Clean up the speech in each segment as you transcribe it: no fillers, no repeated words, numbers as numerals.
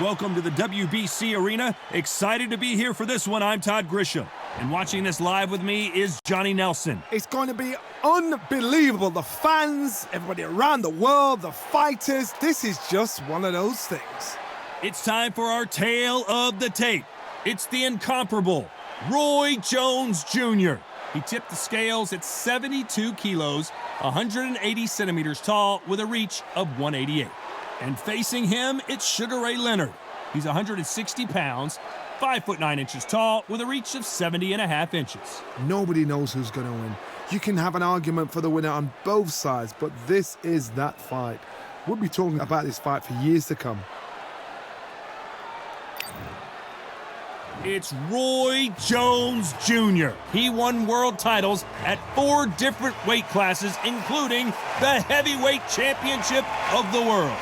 Welcome to the WBC Arena. Excited to be here for this one. I'm Todd Grisham. And watching this live with me is Johnny Nelson. It's going to be unbelievable. The fans, everybody around the world, the fighters. This is just one of those things. It's time for our tale of the tape. It's the incomparable Roy Jones Jr. He tipped the scales at 72 kilos, 180 centimeters tall, with a reach of 188. And facing him, it's Sugar Ray Leonard. He's 160 pounds, 5'9" tall, with a reach of 70.5 inches. Nobody knows who's going to win. You can have an argument for the winner on both sides, but this is that fight. We'll be talking about this fight for years to come. It's Roy Jones Jr. He won world titles at 4 different weight classes, including the heavyweight championship of the world.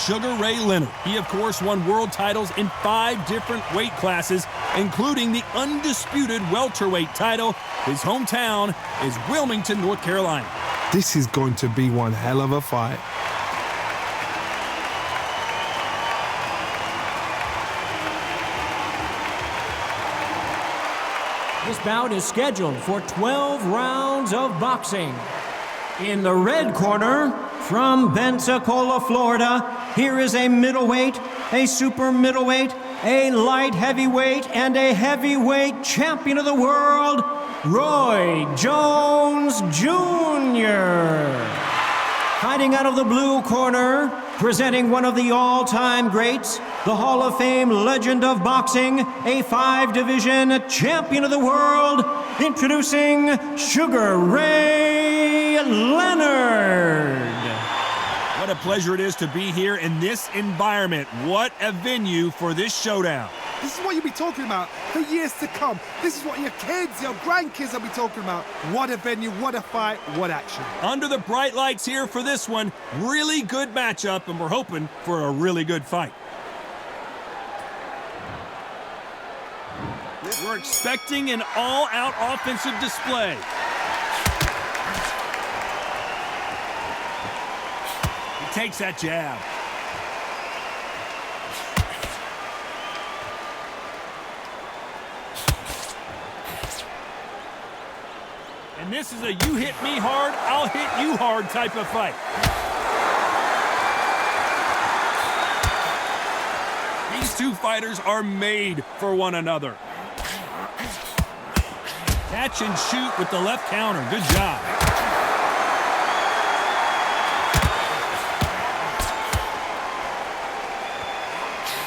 Sugar Ray Leonard. He, of course, won world titles in 5 different weight classes, including the undisputed welterweight title. His hometown is Wilmington, North Carolina. This is going to be one hell of a fight. This bout is scheduled for 12 rounds of boxing. In the red corner, from Pensacola, Florida, here is a middleweight, a super middleweight, a light heavyweight, and a heavyweight champion of the world, Roy Jones Jr. Hiding out of the blue corner, presenting one of the all-time greats, the Hall of Fame legend of boxing, a 5-division champion of the world, introducing Sugar Ray Leonard. What a pleasure it is to be here in this environment. What a venue for this showdown. This is what you'll be talking about for years to come. This is what your kids, your grandkids will be talking about. What a venue, what a fight, what action. Under the bright lights here for this one, really good matchup, and we're hoping for a really good fight. We're expecting an all-out offensive display. He takes that jab. And this is a you hit me hard, I'll hit you hard type of fight. These two fighters are made for one another. Catch and shoot with the left counter. Good job.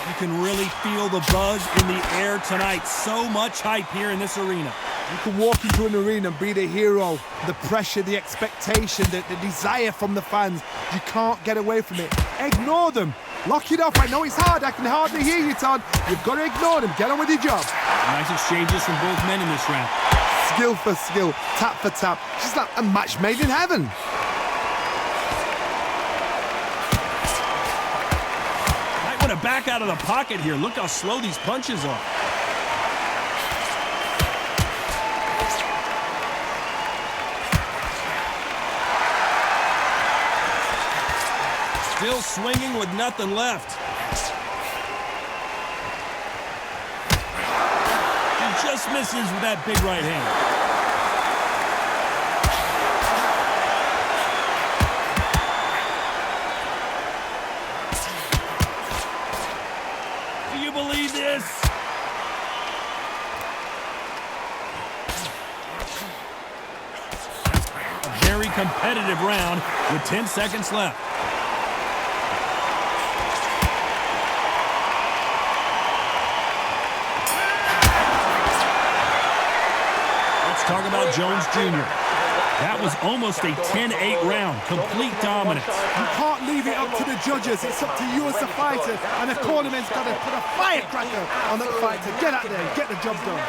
You can really feel the buzz in the air tonight. So much hype here in this arena. You can walk into an arena and be the hero. The pressure, the expectation, the desire from the fans. You can't get away from it. Ignore them. Lock it up. I know it's hard. I can hardly hear you, Todd. You've got to ignore them. Get on with your job. Nice exchanges from both men in this round. Skill for skill, tap for tap. Just like a match made in heaven. Might want to back out of the pocket here. Look how slow these punches are. Still swinging with nothing left. He just misses with that big right hand. Do you believe this? A very competitive round with 10 seconds left. Talk about Jones Jr. That was almost a 10-8 round. Complete dominance. You can't leave it up to the judges. It's up to you as the fighter. And the cornerman's got to put a firecracker on that fighter. Get out there and get the job done.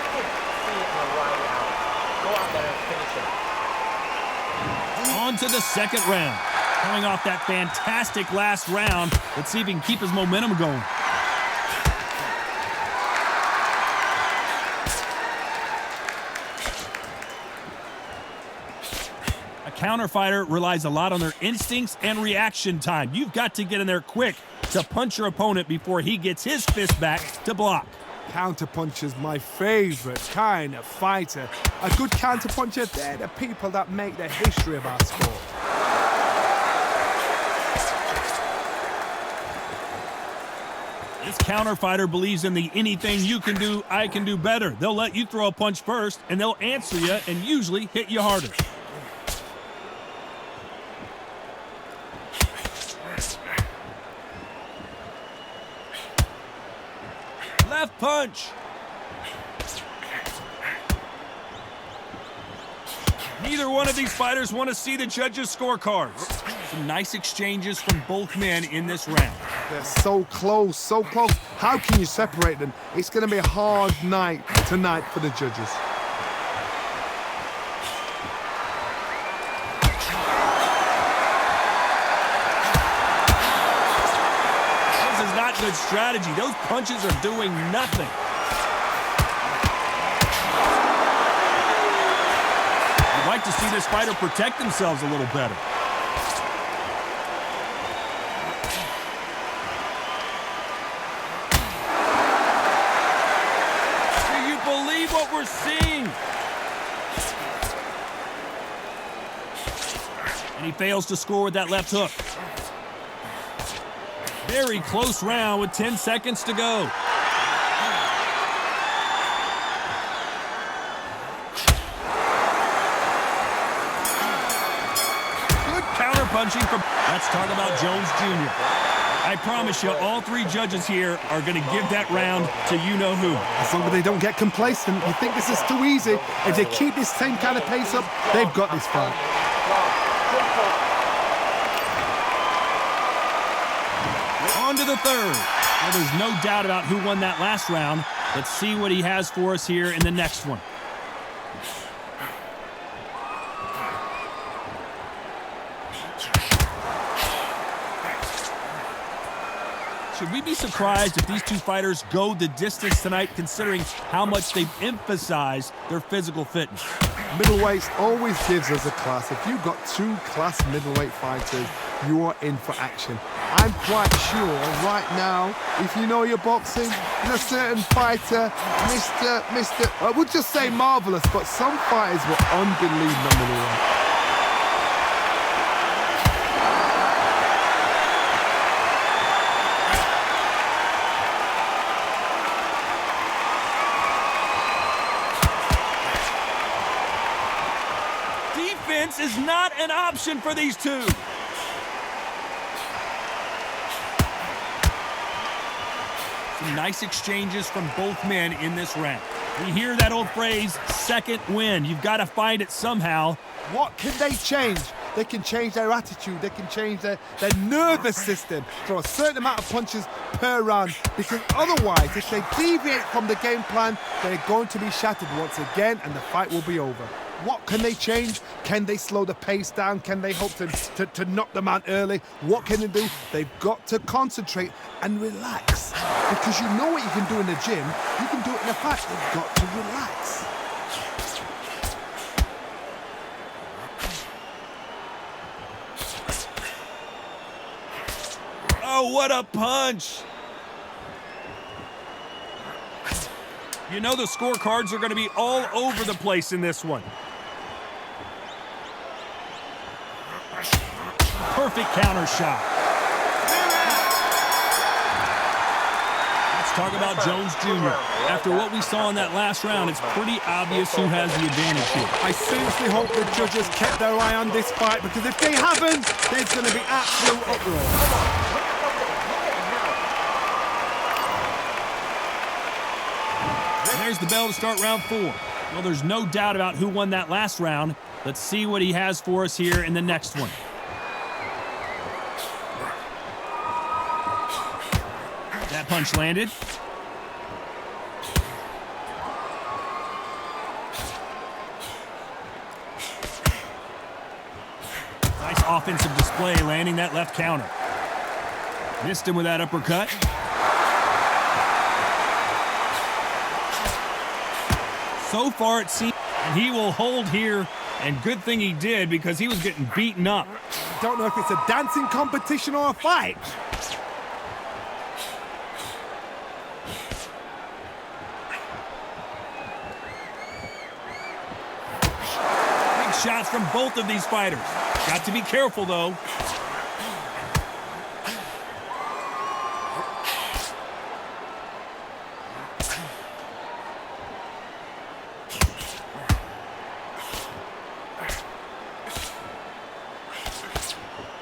On to the second round. Coming off that fantastic last round. Let's see if he can keep his momentum going. counter fighter relies a lot on their instincts and reaction time. You've got to get in there quick to punch your opponent before he gets his fist back to block. Counterpuncher's my favorite kind of fighter. A good counterpuncher, they're the people that make the history of our sport. This counter fighter believes in the anything you can do, I can do better. They'll let you throw a punch first, and they'll answer you and usually hit you harder. Left punch. Neither one of these fighters want to see the judges' scorecards. Some nice exchanges from both men in this round. They're so close, so close. How can you separate them? It's going to be a hard night tonight for the judges. This is not good strategy. Those punches are doing nothing. I'd like to see this fighter protect themselves a little better. What we're seeing. And he fails to score with that left hook. Very close round with 10 seconds to go. Good counter punching from. Let's talk about Jones Jr. I promise you, all three judges here are going to give that round to you-know-who. As long as they don't get complacent, you think this is too easy. If they keep this same kind of pace up, they've got this fight. On to the third. Well, there's no doubt about who won that last round. Let's see what he has for us here in the next one. Should we be surprised if these two fighters go the distance tonight, considering how much they've emphasized their physical fitness? Middleweights always gives us a class. If you've got two class middleweight fighters, you are in for action. I'm quite sure right now, if you know your boxing, a certain fighter, I would just say marvelous, but some fighters were unbelievable. Defense is not an option for these two. Some nice exchanges from both men in this round. We hear that old phrase, second win. You've got to find it somehow. What can they change? They can change their attitude. They can change their nervous system. Throw a certain amount of punches per round. Because otherwise, if they deviate from the game plan, they're going to be shattered once again and the fight will be over. What can they change? Can they slow the pace down? Can they hope to knock them out early? What can they do? They've got to concentrate and relax. Because you know what you can do in the gym. You can do it in a fight. They've got to relax. Oh, what a punch! You know the scorecards are going to be all over the place in this one. Perfect counter shot. Let's talk about Jones Jr. After what we saw in that last round, it's pretty obvious who has the advantage here. I seriously hope the judges kept their eye on this fight, because if they haven't, there's going to be absolute uproar. There's the bell to start round 4. Well, there's no doubt about who won that last round. Let's see what he has for us here in the next one. That punch landed. Nice offensive display, landing that left counter. Missed him with that uppercut. So far it seems he will hold here And good thing he did, because he was getting beaten up. Don't know if it's a dancing competition or a fight. Big shots from both of these fighters. Got to be careful, though.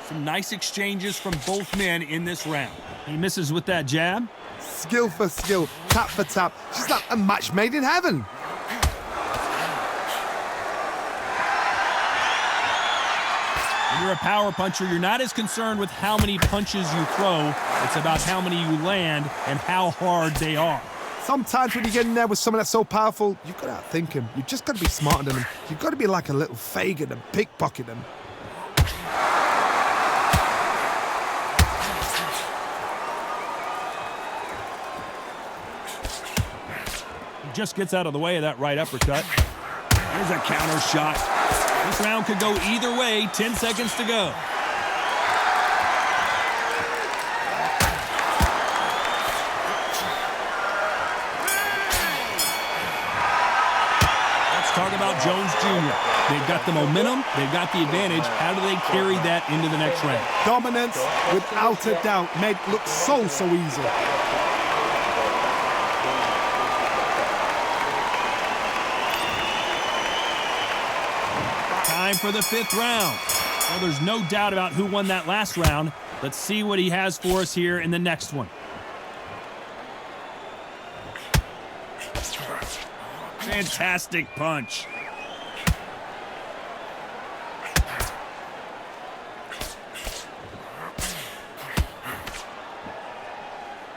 Some nice exchanges from both men in this round. He misses with that jab. Skill for skill, tap for tap. Just like a match made in heaven. When you're a power puncher, you're not as concerned with how many punches you throw. It's about how many you land and how hard they are. Sometimes when you get in there with someone that's so powerful, you've got to outthink him. You've just got to be smarter than him. You've got to be like a little Fagin and pickpocket him. Just gets out of the way of that right uppercut. There's a counter shot. This round could go either way. 10 seconds to go. Let's talk about Jones Jr. They've got the momentum. They've got the advantage. How do they carry that into the next round? Dominance, without a doubt, made it look so easy. Time for the 5th round. Well, there's no doubt about who won that last round. Let's see what he has for us here in the next one. Fantastic punch.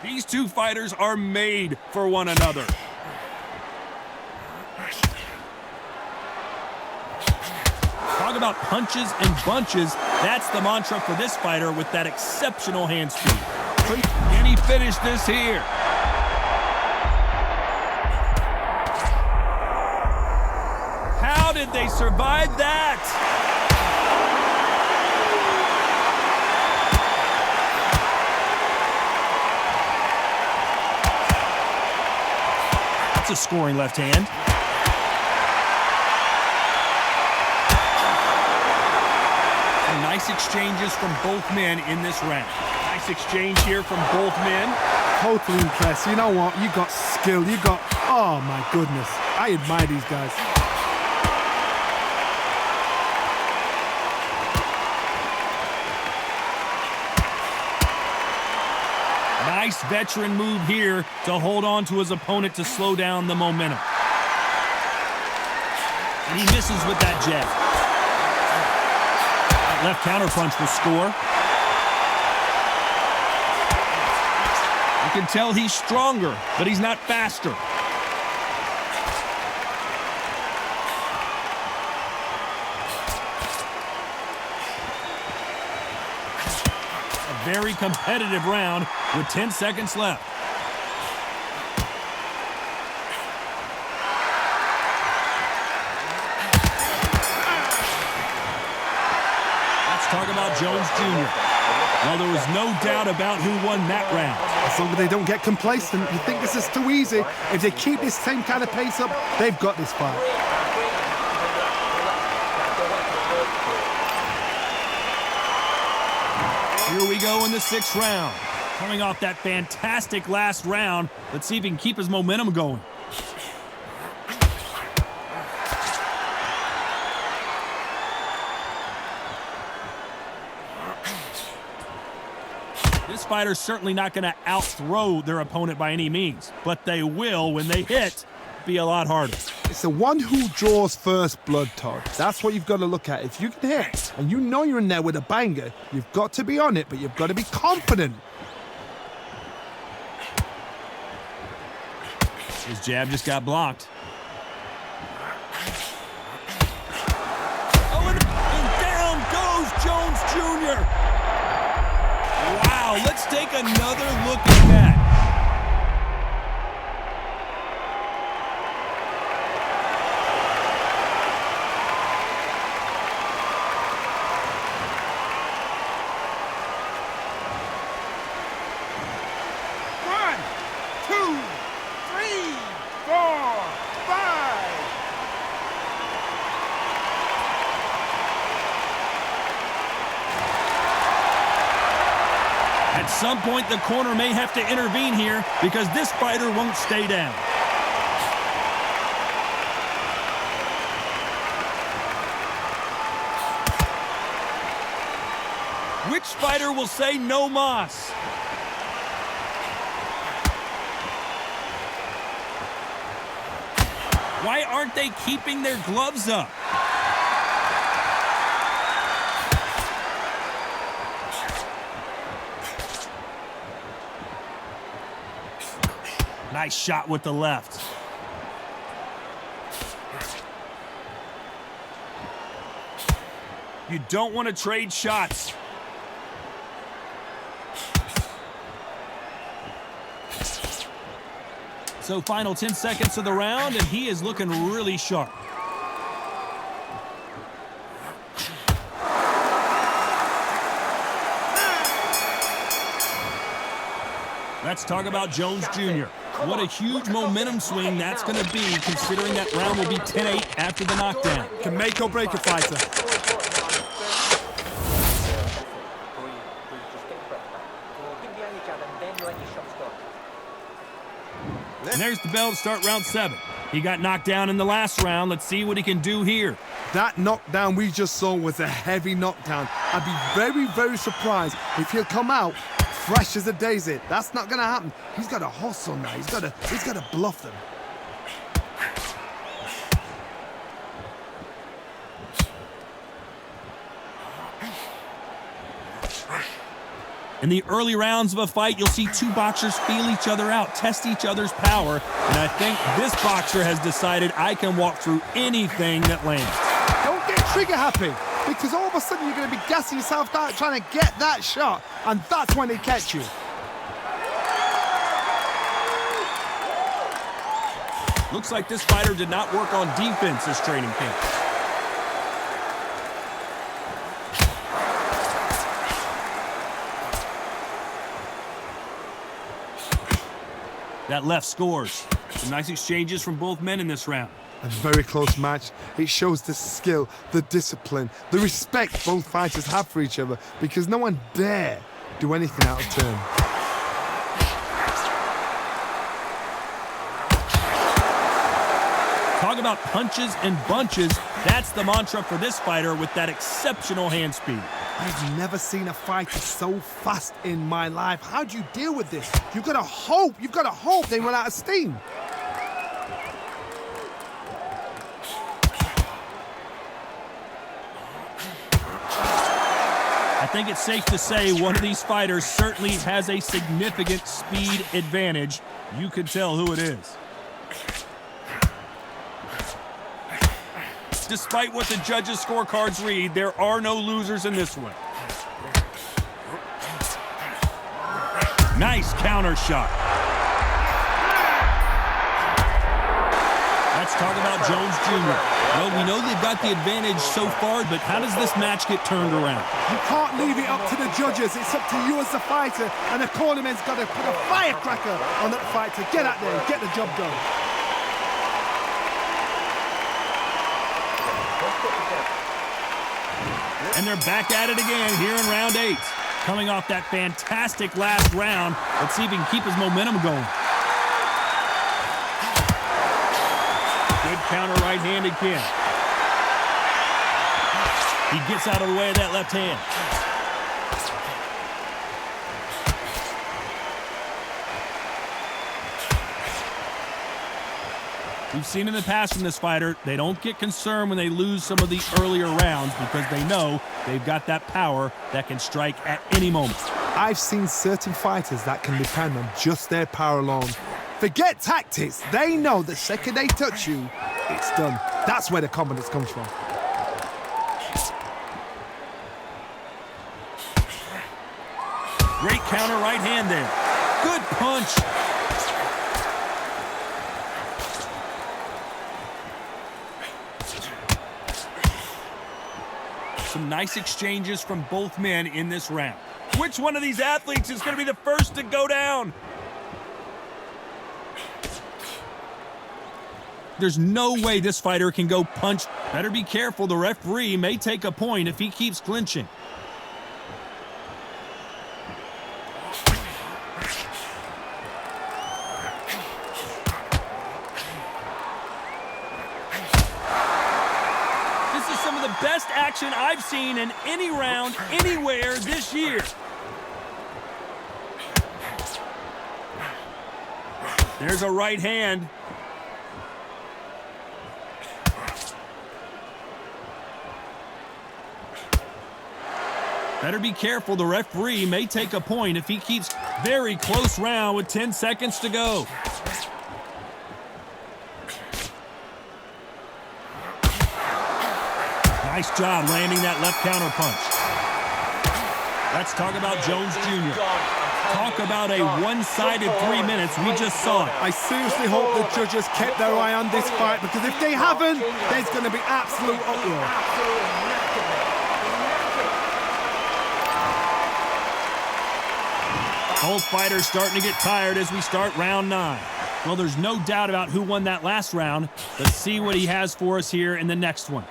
These two fighters are made for one another. Talk about punches and bunches. That's the mantra for this fighter with that exceptional hand speed. Can he finish this here? How did they survive that? That's a scoring left hand. Nice exchanges from both men in this round. Nice exchange here from both men. Totally impressed. You know what? You got skill. You got... Oh, my goodness. I admire these guys. Nice veteran move here to hold on to his opponent to slow down the momentum. And he misses with that jab. Left counterpunch will score. You can tell he's stronger, but he's not faster. A very competitive round with 10 seconds left. Talk about Jones Jr. Well, there was no doubt about who won that round. As long as they don't get complacent, you think this is too easy. If they keep this same kind of pace up, they've got this fight. Here we go in the 6th round. Coming off that fantastic last round, let's see if he can keep his momentum going. This fighter's certainly not going to out-throw their opponent by any means, but they will, when they hit, be a lot harder. It's the one who draws first blood, Todd. That's what you've got to look at. If you can hit, and you know you're in there with a banger, you've got to be on it, but you've got to be confident. His jab just got blocked. Oh, and down goes Jones Jr. Wow, let's take another look at that. At some point, the corner may have to intervene here because this fighter won't stay down. Which fighter will say no mas? Why aren't they keeping their gloves up? Nice shot with the left. You don't want to trade shots. So final 10 seconds of the round, and he is looking really sharp. Let's talk about Jones Jr. What a huge momentum swing that's going to be, considering that round will be 10-8 after the knockdown. Can make or break a fighter. And there's the bell to start round 7. He got knocked down in the last round. Let's see what he can do here. That knockdown we just saw was a heavy knockdown. I'd be very, very surprised if he'll come out fresh as a daisy. That's not going to happen. He's got to hustle now. He's got to bluff them. In the early rounds of a fight, you'll see two boxers feel each other out, test each other's power, and I think this boxer has decided I can walk through anything that lands. Don't get trigger happy, because all of a sudden you're going to be gassing yourself out trying to get that shot, and that's when they catch you. Looks like this fighter did not work on defense this training camp. That left scores. Some nice exchanges from both men in this round. A very close match. It shows the skill, the discipline, the respect both fighters have for each other, because no one dare do anything out of turn. Talk about punches and bunches. That's the mantra for this fighter with that exceptional hand speed. I've never seen a fighter so fast in my life. How do you deal with this? You've got to hope they run out of steam. I think it's safe to say one of these fighters certainly has a significant speed advantage. You can tell who it is. Despite what the judges' scorecards read, there are no losers in this one. Nice counter shot. Let's talk about Jones Jr. Well, we know they've got the advantage so far, but how does this match get turned around? You can't leave it up to the judges. It's up to you as the fighter, and the cornerman's got to put a firecracker on that fight to get out there and get the job done. And they're back at it again here in round 8. Coming off that fantastic last round, let's see if he can keep his momentum going. Good counter right hand again. He gets out of the way of that left hand. We've seen in the past from this fighter, they don't get concerned when they lose some of the earlier rounds because they know they've got that power that can strike at any moment. I've seen certain fighters that can depend on just their power alone. Forget tactics. They know the second they touch you, it's done. That's where the confidence comes from. Great counter right hand there. Good punch. Some nice exchanges from both men in this round. Which one of these athletes is going to be the first to go down? There's no way this fighter can go punch. Better be careful. The referee may take a point if he keeps clinching. best action I've seen in any round, anywhere this year. There's a right hand. Better be careful. The referee may take a point if he keeps very close round with 10 seconds to go. Nice job landing that left counter punch. Let's talk about Jones Jr. Talk about a one-sided 3 minutes. We just saw it. I seriously hope the judges kept their eye on this fight, because if they haven't, there's going to be absolute uproar. Both fighters starting to get tired as we start round 9. Well, there's no doubt about who won that last round. Let's see what he has for us here in the next one.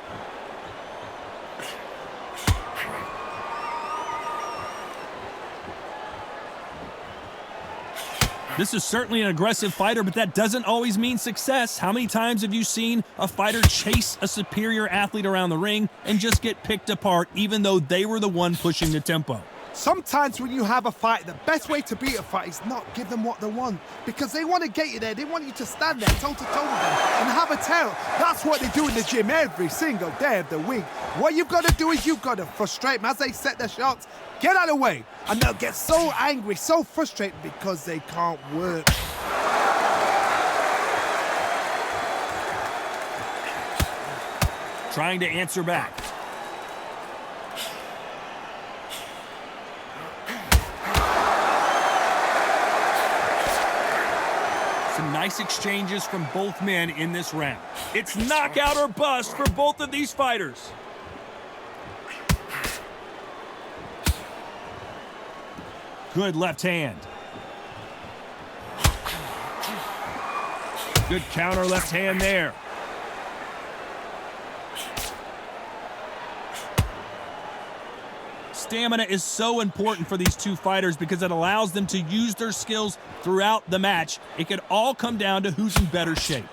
This is certainly an aggressive fighter, but that doesn't always mean success. How many times have you seen a fighter chase a superior athlete around the ring and just get picked apart even though they were the one pushing the tempo? Sometimes when you have a fight, the best way to beat a fight is not give them what they want, because they want to get you there. They want you to stand there toe-to-toe with them and have a tear. That's what they do in the gym every single day of the week. What you've got to do is you've got to frustrate them as they set their shots. Get out of the way, and they'll get so angry, so frustrated because they can't work. Trying to answer back. Some nice exchanges from both men in this round. It's knockout or bust for both of these fighters. Good left hand. Good counter left hand there. Stamina is so important for these two fighters because it allows them to use their skills throughout the match. It could all come down to who's in better shape.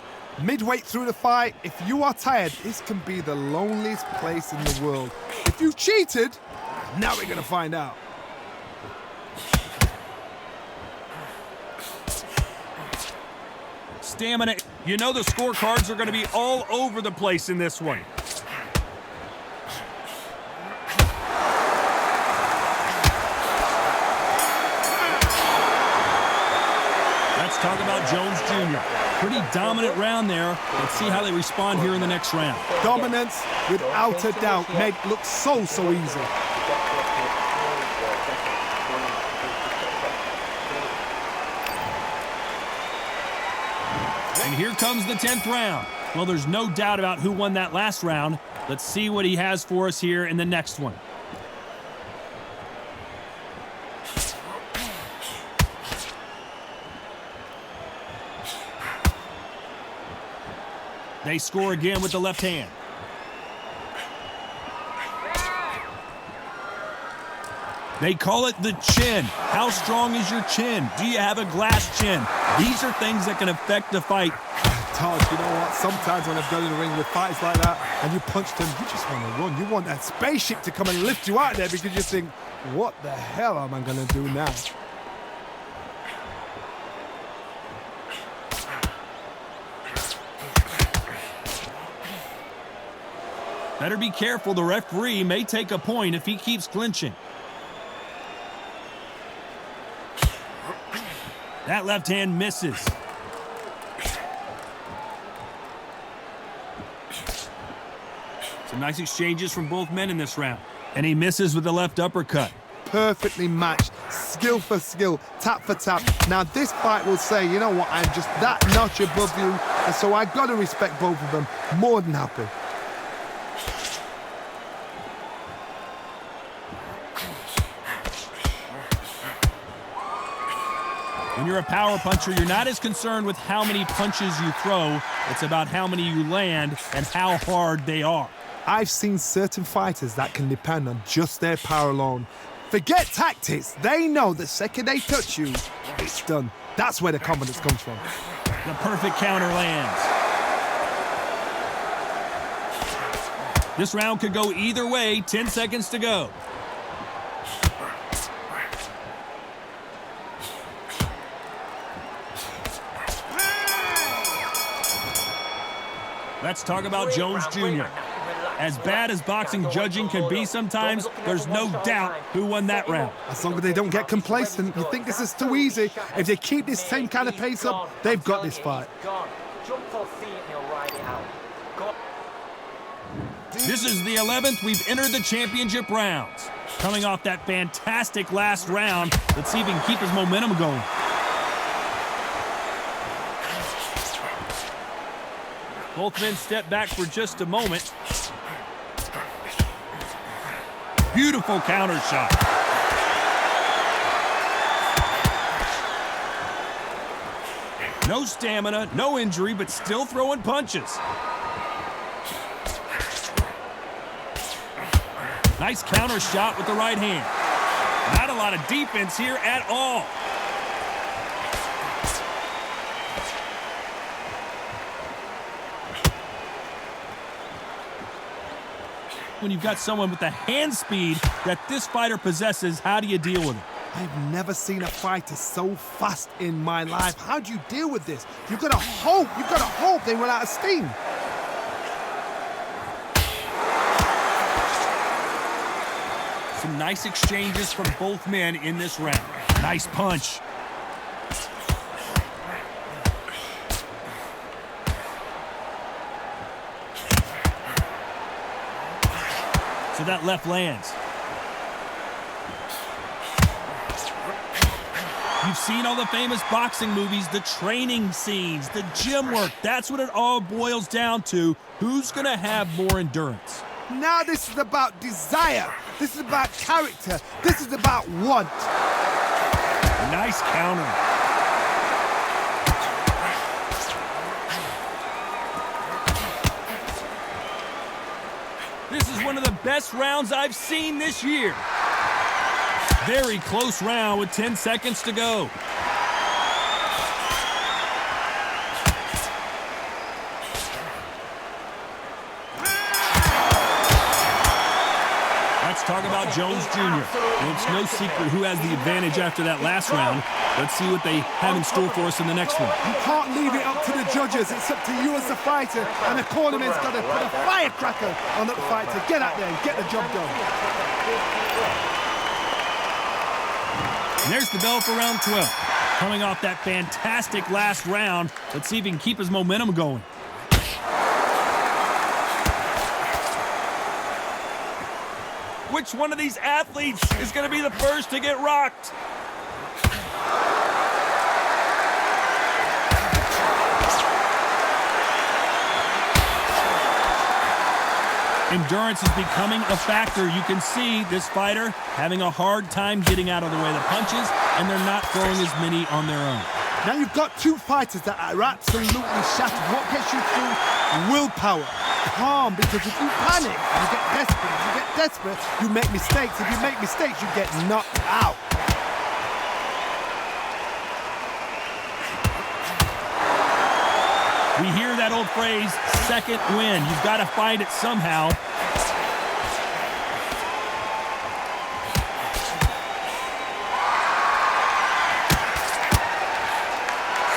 Midway through the fight, if you are tired, this can be the loneliest place in the world. If you cheated, now we're going to find out. Stamina. You know the scorecards are going to be all over the place in this one. Let's talk about Jones Jr. Pretty dominant round there. Let's see how they respond here in the next round. Dominance, without a doubt, made it look so easy. And here comes the 10th round. Well, there's no doubt about who won that last round. Let's see what he has for us here in the next one. They score again with the left hand. They call it the chin. How strong is your chin? Do you have a glass chin? These are things that can affect the fight. Todd, you know what? Sometimes when I've gone in the ring with fights like that and you punch them, you just want to run. You want that spaceship to come and lift you out of there because you think, what the hell am I going to do now? Better be careful. The referee may take a point if he keeps clinching. That left hand misses. Some nice exchanges from both men in this round. And he misses with the left uppercut. Perfectly matched, skill for skill, tap for tap. Now this fight will say, you know what, I'm just that notch above you, and so I've got to respect both of them. More than happy. When you're a power puncher, you're not as concerned with how many punches you throw. It's about how many you land and how hard they are. I've seen certain fighters that can depend on just their power alone. Forget tactics. They know the second they touch you, it's done. That's where the confidence comes from. The perfect counter lands. This round could go either way. 10 seconds to go. Let's talk about Jones Jr. As bad as boxing judging can be sometimes, there's no doubt who won that round. As long as they don't get complacent, you think this is too easy. If they keep this same kind of pace up, they've got this fight. This is the 11th. We've entered the championship rounds. Coming off that fantastic last round, let's see if he can keep his momentum going. Both men step back for just a moment. Beautiful counter shot. No stamina, no injury, but still throwing punches. Nice counter shot with the right hand. Not a lot of defense here at all. When you've got someone with the hand speed that this fighter possesses, how do you deal with it? I've never seen a fighter so fast in my life. How do you deal with this? You've got to hope they run out of steam. Some nice exchanges from both men in this round. Nice punch. So that left lands. You've seen all the famous boxing movies, the training scenes, the gym work. That's what it all boils down to. Who's going to have more endurance? Now this is about desire. This is about character. This is about want. Nice counter. This is one of the best rounds I've seen this year. Very close round with 10 seconds to go. Let's talk about Jones Jr. Well, it's no secret who has the advantage after that last round. Let's see what they have in store for us in the next one. You can't leave it up to the judges. It's up to you as the fighter, and the cornerman's got to put a firecracker on that fighter. Get out there and get the job done. And there's the bell for round 12. Coming off that fantastic last round, let's see if he can keep his momentum going. Which one of these athletes is going to be the first to get rocked? Endurance is becoming a factor. You can see this fighter having a hard time getting out of the way of the punches, and they're not throwing as many on their own. Now you've got two fighters that are absolutely shattered. What gets you through? Willpower. Calm, because if you panic, you get desperate. If you get desperate, you make mistakes. If you make mistakes, you get knocked out. We hear that old phrase, second win. You've got to find it somehow.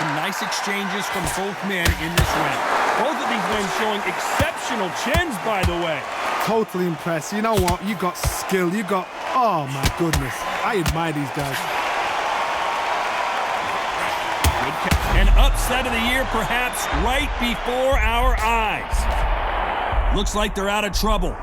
Some nice exchanges from both men in this round. Both of these men showing exceptional chins, by the way. Totally impressed. You know what? You got skill. You got... Oh, my goodness. I admire these guys. An upset of the year, perhaps, right before our eyes. Looks like they're out of trouble.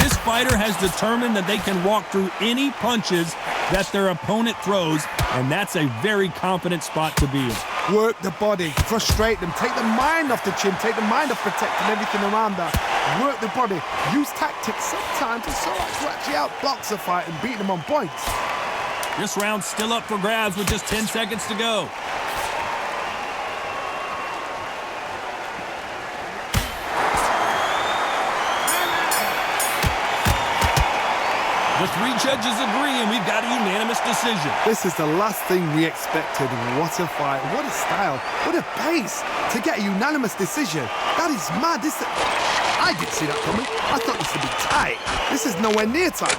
This fighter has determined that they can walk through any punches that their opponent throws, and that's a very confident spot to be in. Work the body, frustrate them, take the mind off the chin, take the mind off protecting everything around that. Work the body, use tactics sometimes to actually outbox a fight and beat them on points. This round's still up for grabs with just 10 seconds to go. The 3 judges agree, and we've got a unanimous decision. This is the last thing we expected. What a fight, what a style, what a pace to get a unanimous decision. That is mad. I didn't see that coming. I thought this would be tight. This is nowhere near tight.